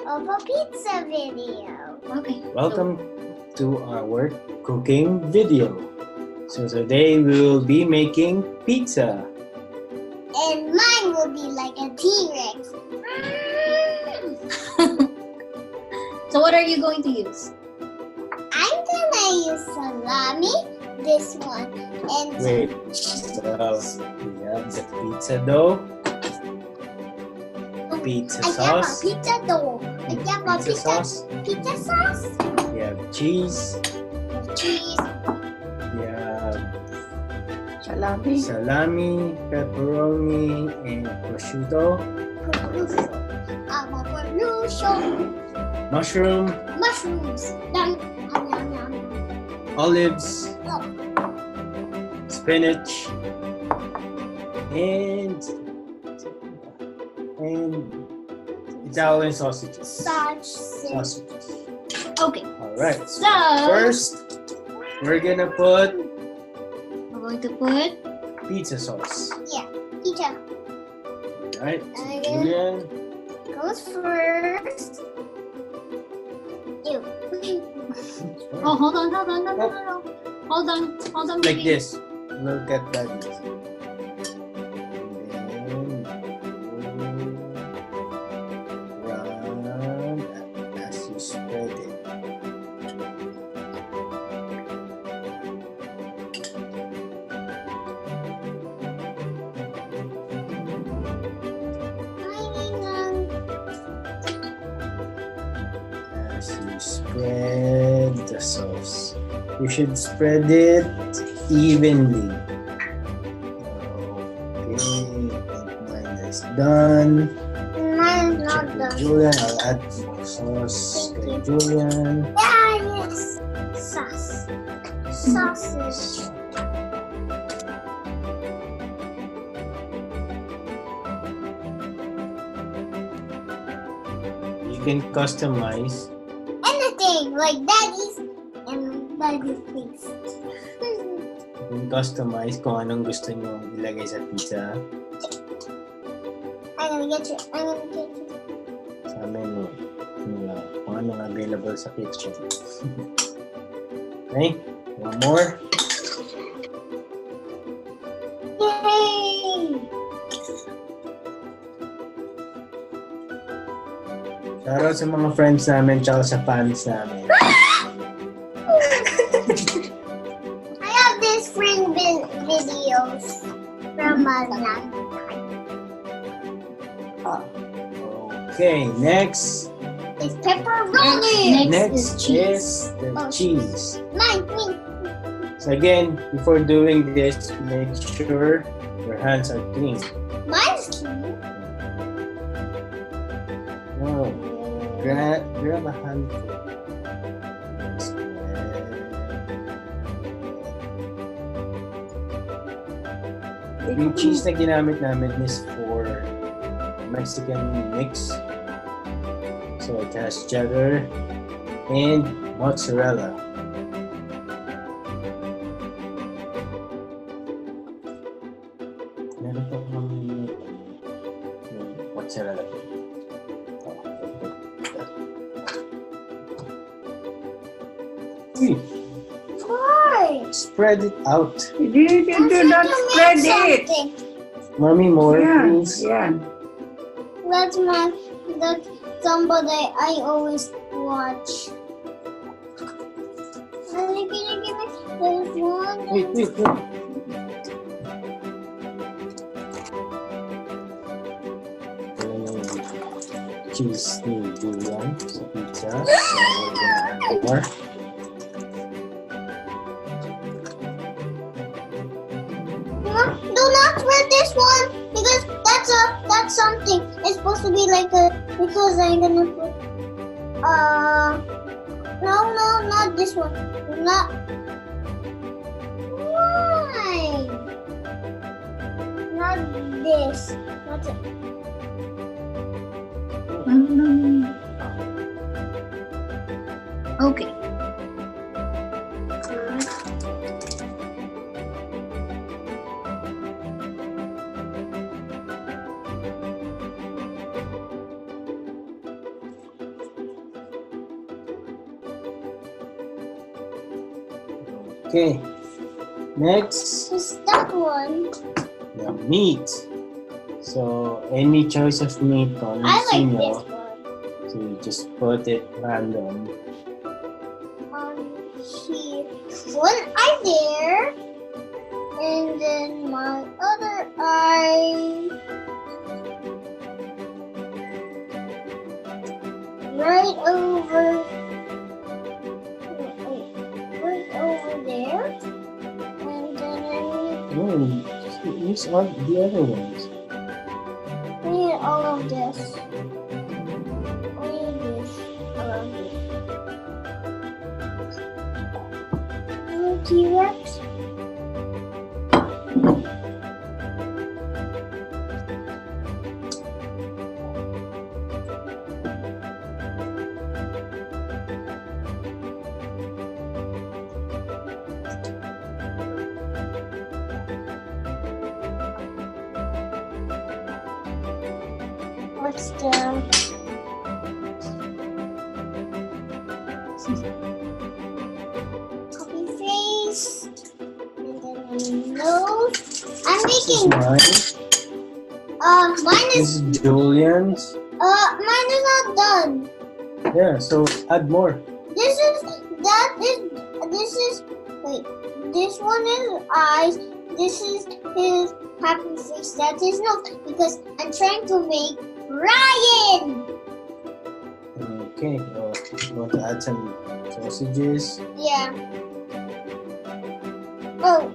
of a pizza video. Okay. Welcome to our cooking video. So today we will be making pizza. And mine will be like a T-Rex. So what are you going to use? I'm gonna use salami, this one, and Wait, so we have the pizza dough, pizza I have a sauce, pizza dough. I have a pizza sauce, pizza sauce, we have cheese, cheese, we have Salami. pepperoni, and prosciutto, mushroom, mushrooms. Yum, yum, yum, yum. olives, Oh, spinach, and Italian sausages. sausage. Okay. All right. So First, we're gonna put we're going to put pizza sauce. Pizza All right. So Okay. Julian, goes first. Ew. oh hold on. Hold on, like baby. this. Look at that. And then round as you spread it. As you spread the sauce, you should spread it evenly. Okay, mine is done. Mine's Check not with done. Julian. I'll add more sauce Thank kay you. Julian. Yes. Sauce. Sausage. You can customize. Anything like daddy's and daddy's face. You can customize kung anong gusto nyo ilagay sa pizza. I'm gonna get you. Sa amin, kung anong available sa kitchen. Okay, one more. Yay! Shoutout sa mga friends namin tsaka sa fans namin. I have this friend videos from a long time. Okay, next. It's pepperoni. Next is the Oh. cheese. Mine. So again, before doing this, make sure your hands are clean. Mine's cute. Oh, grab a handful. Yung cheese na ginamit namin is for Mexican mix. So it has cheddar and mozzarella. Meron pa kami mozzarella. Why? Spread it out. You do not spread it. Mommy, more Yan, please. yan. That's somebody I always watch. Give me. There's one. Wait. Cheese ni Julian sa pizza. So, we're gonna add more. Do not spread this one because that's something. It's supposed to be like a because I'm gonna put no not this one. Not why? Not this. Not it. Okay. Okay. Next, Is that one? the meat. So any choice of meat on I like Sino, this one. so you just put it random. Here. One eye there. And then my other eye. Right over. Right over there. And then I Use all the other ones. need all of this. I need this. All of this. T-Rex. What's the copy face? And then nose. I'm This is making. mine. Mine This is. is Julian's. Mine is not done. Yeah, so add more. This is. Wait. This one is eyes. This is his happy face. That is nose. Because I'm trying to make Ryan. Okay, you want to add some sausages? Yeah. Oh.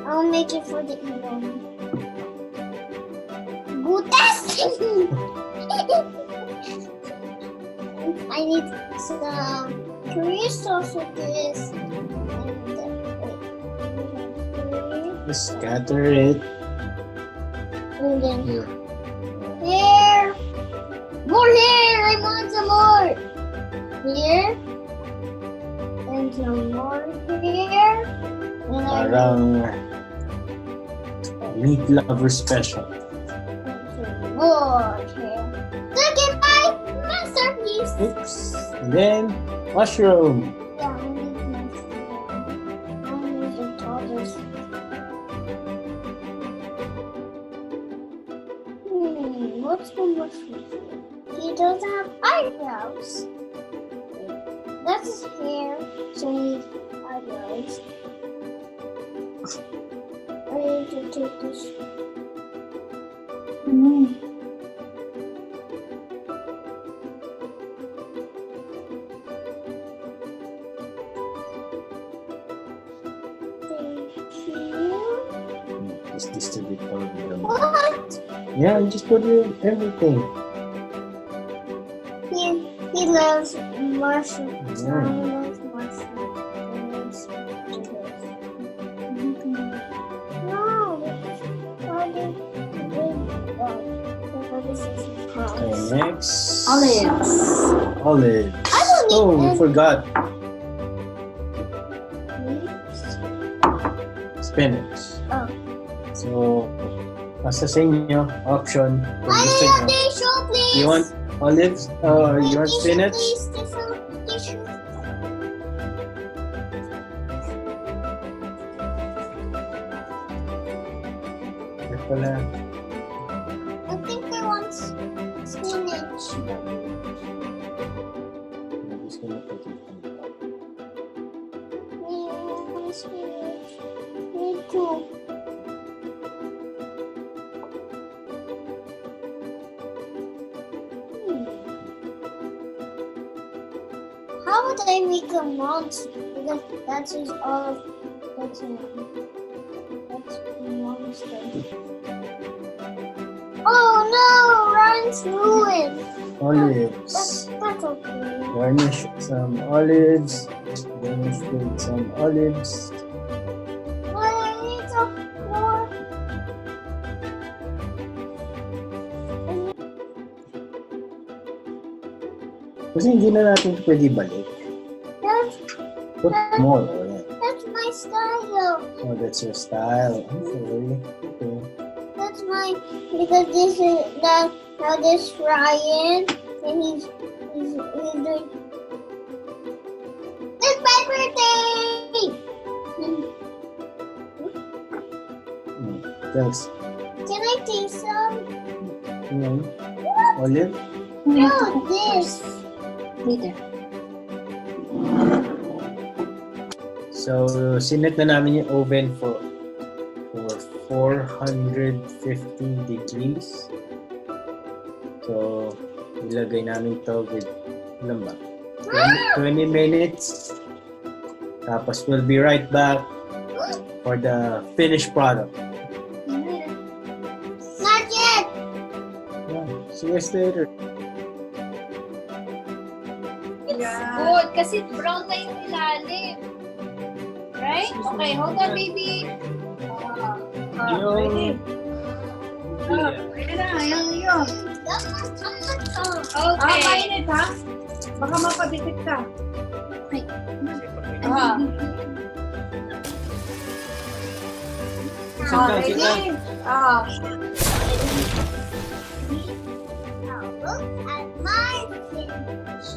I'll make it for the evil. Butas! I need some curry sausages. Just scatter it. And then Here. hair. More hair! I want some more. Here. And some more hair. And I Parang meat lover special. some more hair. Look at my masterpiece. Oops. And then mushroom. Yeah, I need mushroom. I need the toddlers. What's the mushroom? He doesn't have eyebrows. That's his hair, so he needs eyebrows. I need to take this. Thank you. Just distribute all of them. What? Yeah, and just put in everything. He loves mushroom. Yeah. He loves mushroom. No, why did Okay, next. Olives. Olives. I don't need Oh, we any. forgot. Spinach. Oh. So, nasa sa inyo, option. Kung I gusto need a nyo. tissue, please. You want olives? Or you want Tissue, spinach? please, tissue. Ito pala. I think I want spinach. I'm just gonna put it on top. Yeah, spinach. Me too. How would I make a monster? Because that is all of that's a monster. Oh no! Ryan's ruined. Olives. That's okay. Garnish some olives. Garnish with some olives. But I need some more. Kasi hindi na natin ito pwede balik. That's Put more. Oh, yeah. that's my style. Oh, that's your style. Okay. Okay. That's my because this is that now this Ryan and he's doing it's my birthday. Thanks. Can I taste some? Olive? No, this. Later. So, sinet na namin yung oven for 450 degrees. So, ilagay namin to with, ilan ba? 20 minutes. Tapos, we'll be right back for the finished product. Not yet. Yeah, see you guys later. Good, kasi brown na yung ilalim. Right? Okay, hold on, baby. Yung... Ayan na, yun. Okay. Mainit ha? Baka mapadikit ka. Sometimes you Ready? Now look at my finish.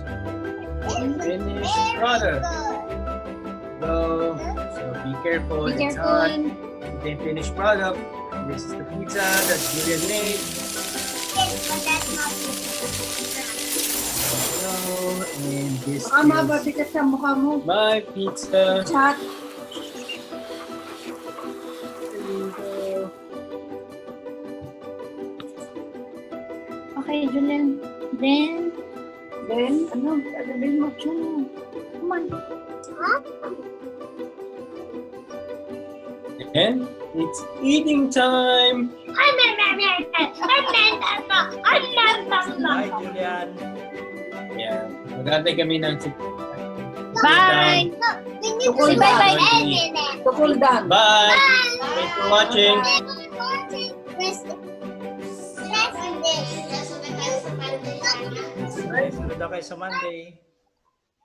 finished product. Good. Go. So, be careful. Be It's hot. careful. The finished product. This is the pizza that Julian made. Yes, but that's not Hello, and this Baka is mapadikit sa mukha mo. my pizza. Chat. There you go. Okay, Julian. Then, Then, ano? Sasabihin mo, Julian. come on. And it's eating time. Hi, Julian. Yeah, magantay kami ng Bye! Look, we need Tukul to Say bye-bye. put egg in it. To cool down. Bye. Thanks for watching. Nice. Punta kayo sa Monday.